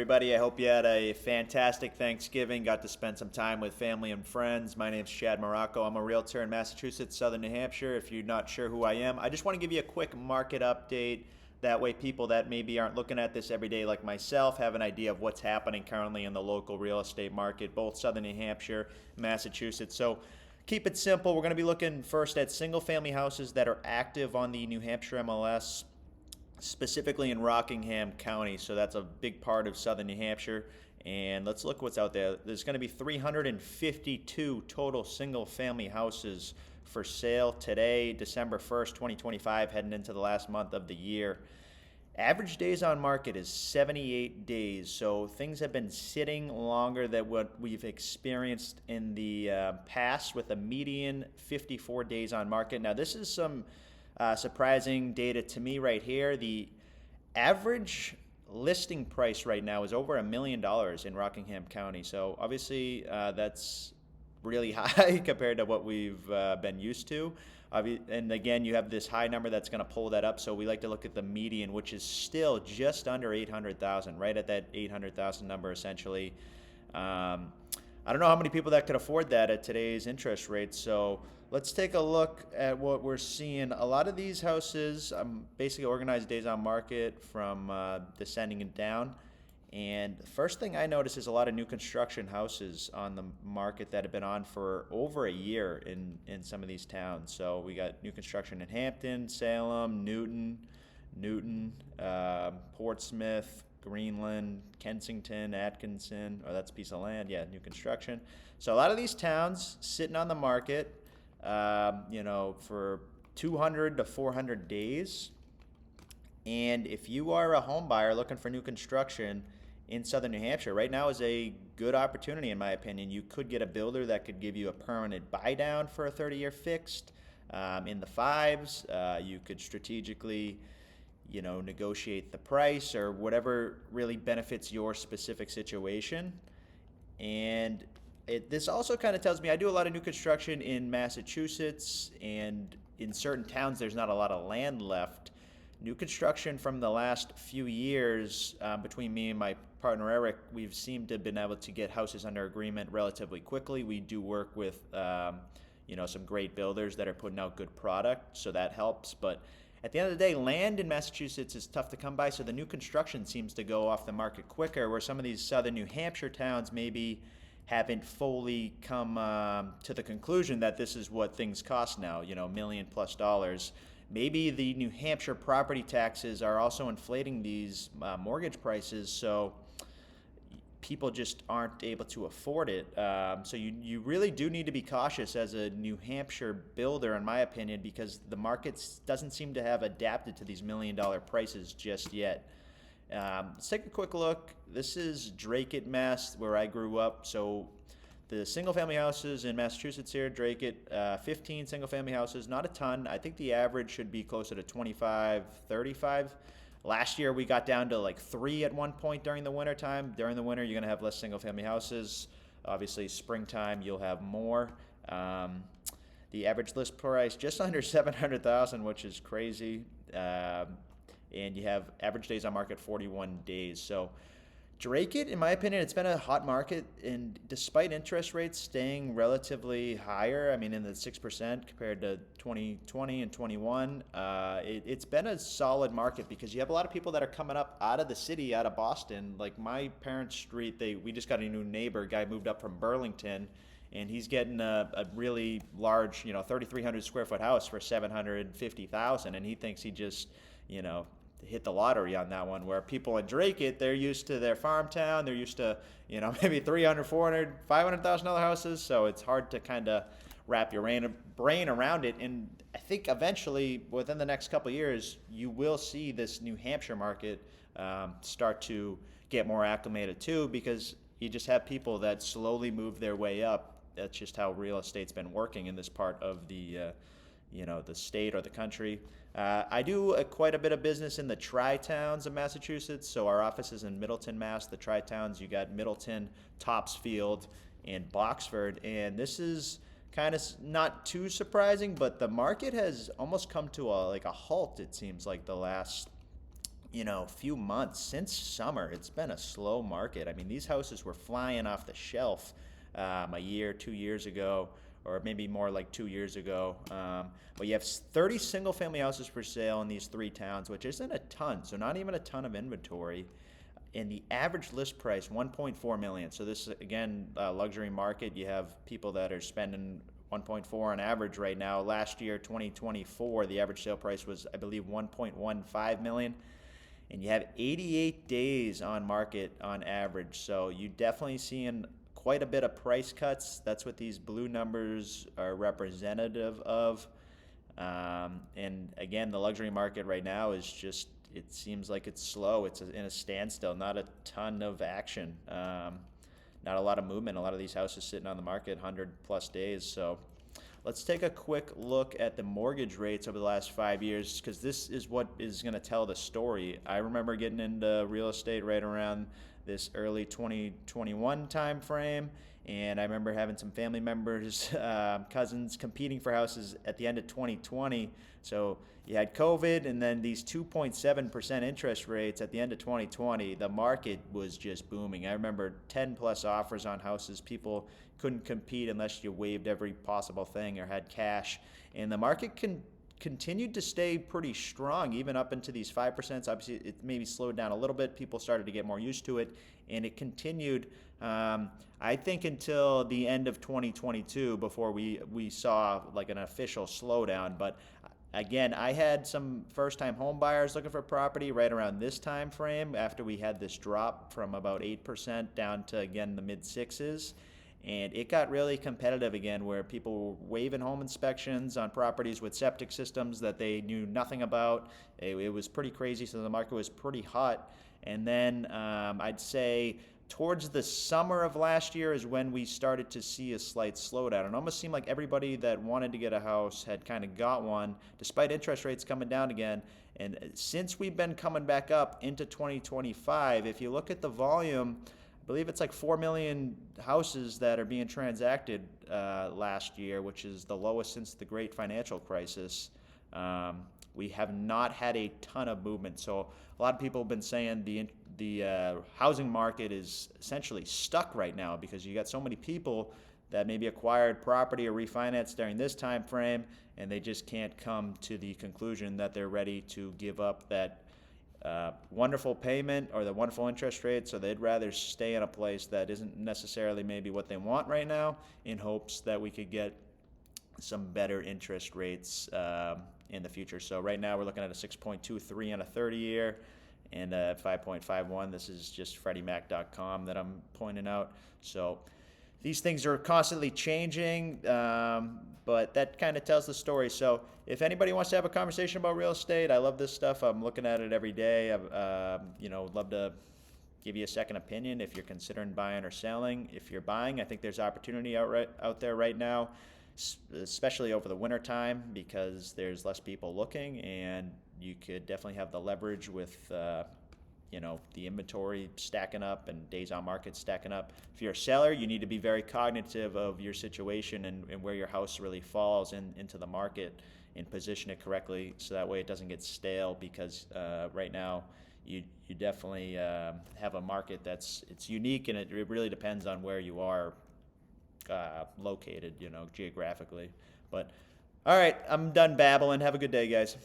Everybody, I hope you had a fantastic Thanksgiving, got to spend some time with family and friends. My name's Chad Morocco. I'm a realtor in Massachusetts, Southern New Hampshire. If you're not sure who I am, I just want to give you a quick market update. That way, people that maybe aren't looking at this every day like myself have an idea of what's happening currently in the local real estate market, both Southern New Hampshire, Massachusetts. So keep it simple. We're going to be looking first at single family houses that are active on the New Hampshire MLS, specifically in Rockingham County. So that's a big part of Southern New Hampshire. And let's look what's out there. There's going to be 352 total single family houses for sale today, December 1st, 2025, heading into the last month of the year. Average days on market is 78 days, so things have been sitting longer than what we've experienced in the past, with a median 54 days on market. Now, this is some surprising data to me right here. The average listing price right now is over $1 million in Rockingham County, so obviously that's really high compared to what we've been used to. And again, you have this high number that's going to pull that up. So we like to look at the median, which is still just under 800,000, right at that 800,000 number essentially. I don't know how many people that could afford that at today's interest rates. So let's take a look at what we're seeing. A lot of these houses, basically organized days on market from descending and down. And the first thing I notice is a lot of new construction houses on the market that have been on for over a year in some of these towns. So we got new construction in Hampton, Salem, Newton, Portsmouth, Greenland, Kensington, Atkinson. Oh, that's a piece of land. Yeah, new construction. So a lot of these towns sitting on the market, for 200 to 400 days. And if you are a home buyer looking for new construction in Southern New Hampshire, right now is a good opportunity, in my opinion. You could get a builder that could give you a permanent buy down for a 30-year fixed in the fives. You could strategically, negotiate the price or whatever really benefits your specific situation. And this also kind of tells me, I do a lot of new construction in Massachusetts, and in certain towns there's not a lot of land left. New construction from the last few years, between me and my partner Eric, we've seemed to have been able to get houses under agreement relatively quickly. We do work with some great builders that are putting out good product, so that helps. But at the end of the day, land in Massachusetts is tough to come by, so the new construction seems to go off the market quicker, where some of these southern New Hampshire towns maybe haven't fully come to the conclusion that this is what things cost now, $1 million plus. Maybe the New Hampshire property taxes are also inflating these mortgage prices, so people just aren't able to afford it. So you really do need to be cautious as a New Hampshire builder, in my opinion, because the market doesn't seem to have adapted to these $1 million prices just yet. Let's take a quick look. This is Dracut, Mass, where I grew up. So the single-family houses in Massachusetts here, Dracut, 15 single-family houses, not a ton. I think the average should be closer to 25, 35. Last year, we got down to like 3 at one point during the winter time. During the winter, you're going to have less single-family houses. Obviously, springtime, you'll have more. The average list price, just under 700,000, which is crazy. And you have average days on market 41 days. So Dracut, in my opinion, it's been a hot market, and despite interest rates staying relatively higher, in the 6% compared to 2020 and 21, it's been a solid market because you have a lot of people that are coming up out of the city, out of Boston. Like my parents' street, we just got a new neighbor, guy moved up from Burlington, and he's getting a really large, 3,300 square foot house for 750,000, and he thinks he just, hit the lottery on that one, where people in Dracut, they're used to their farm town, they're used to, maybe 300, 400, $500,000 houses, so it's hard to kind of wrap your brain around it. And I think eventually, within the next couple of years, you will see this New Hampshire market start to get more acclimated too, because you just have people that slowly move their way up. That's just how real estate's been working in this part of the state or the country. I do quite a bit of business in the tri-towns of Massachusetts. So our office is in Middleton, Mass. The tri-towns, you got Middleton, Topsfield, and Boxford. And this is kind of not too surprising, but the market has almost come to a halt, it seems like, the last few months since summer. It's been a slow market. I mean, these houses were flying off the shelf a year, 2 years ago, or maybe more like 2 years ago. But you have 30 single family houses for sale in these three towns, which isn't a ton, so not even a ton of inventory. And the average list price 1.4 million. So this is again luxury market. You have people that are spending 1.4 on average right now. Last year, 2024, the average sale price was, I believe, 1.15 million. And you have 88 days on market on average. So you definitely seeing quite a bit of price cuts. That's what these blue numbers are representative of. And again, the luxury market right now is just, it seems like it's slow. It's in a standstill, not a ton of action, not a lot of movement. A lot of these houses sitting on the market 100+ days. So let's take a quick look at the mortgage rates over the last 5 years, because this is what is going to tell the story. I remember getting into real estate right around this early 2021 time frame, and I remember having some family members, cousins competing for houses at the end of 2020. So you had COVID and then these 2.7% interest rates at the end of 2020. The market was just booming. I remember 10 plus offers on houses. People couldn't compete unless you waived every possible thing or had cash. And the market continued to stay pretty strong, even up into these 5%. Obviously, it maybe slowed down a little bit. People started to get more used to it, and it continued, I think, until the end of 2022 before we saw like an official slowdown. But again, I had some first-time home buyers looking for property right around this time frame after we had this drop from about 8% down to, again, the mid-6s. And it got really competitive again, where people were waiving home inspections on properties with septic systems that they knew nothing about. It was pretty crazy, so the market was pretty hot. And then I'd say towards the summer of last year is when we started to see a slight slowdown. It almost seemed like everybody that wanted to get a house had kind of got one, despite interest rates coming down again. And since we've been coming back up into 2025, if you look at the volume, I believe it's like 4 million houses that are being transacted last year, which is the lowest since the great financial crisis. We have not had a ton of movement. So a lot of people have been saying the housing market is essentially stuck right now because you got so many people that maybe acquired property or refinanced during this time frame, and they just can't come to the conclusion that they're ready to give up that wonderful payment or the wonderful interest rate, so they'd rather stay in a place that isn't necessarily maybe what they want right now, in hopes that we could get some better interest rates in the future. So right now we're looking at a 6.23 on a 30-year and a 5.51. This is just FreddieMac.com that I'm pointing out. So these things are constantly changing, but that kind of tells the story. So if anybody wants to have a conversation about real estate, I love this stuff. I'm looking at it every day. I've love to give you a second opinion if you're considering buying or selling. If you're buying, I think there's opportunity out there right now, especially over the winter time, because there's less people looking, and you could definitely have the leverage with the inventory stacking up and days on market stacking up. If you're a seller, you need to be very cognitive of your situation and where your house really falls into the market, and position it correctly so that way it doesn't get stale, because right now you definitely have a market it's unique, and it really depends on where you are located, geographically. But all right, I'm done babbling. Have a good day, guys.